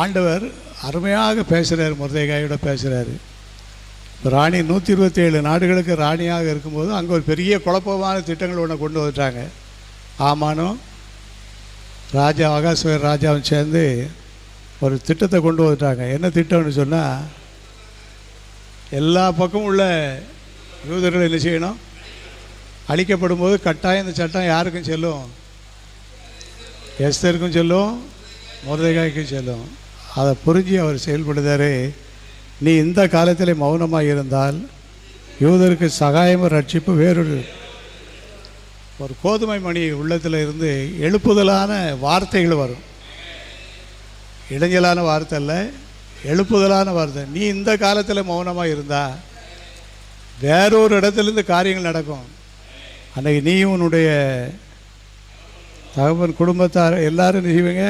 ஆண்டவர் அருமையாக பேசுகிறார், மொர்தெகாயோட பேசுகிறாரு. ராணி 127 நாடுகளுக்கு ராணியாக இருக்கும்போது அங்கே ஒரு பெரிய குழப்பமான திட்டங்கள் ஒன்று கொண்டு வந்துட்டாங்க. ஆமானும் ராஜா அகாஸ்வேர் ராஜாவும் சேர்ந்து ஒரு திட்டத்தை கொண்டு வந்துட்டாங்க. என்ன திட்டம்னு சொன்னால், எல்லா பக்கமும் உள்ள யூதர்கள் என்ன செய்யணும், அழிக்கப்படும் போது கட்டாயம் இந்த சட்டம் யாருக்கும் செல்லும், எஸ்தருக்கும் செல்லும், மொர்தெகாய்க்கும் செல்லும். அதை புரிஞ்சு அவர் செயல்படுதாரு. நீ இந்த காலத்தில் மௌனமாக இருந்தால் யூதருக்கு சகாயமும் ரட்சிப்பு வேறொரு ஒரு கோதுமை மணி உள்ளத்தில் இருந்து எழுப்புதலான வார்த்தைகள் வரும். இடைஞ்சலான வார்த்தை இல்லை, எழுப்புதலான வார்த்தை. நீ இந்த காலத்தில் மௌனமாக இருந்தால் வேறொரு இடத்துலேருந்து காரியங்கள் நடக்கும். அன்றைக்கி நீயும் உன்னுடைய தகவல் குடும்பத்தார் எல்லோரும் செய்வீங்க,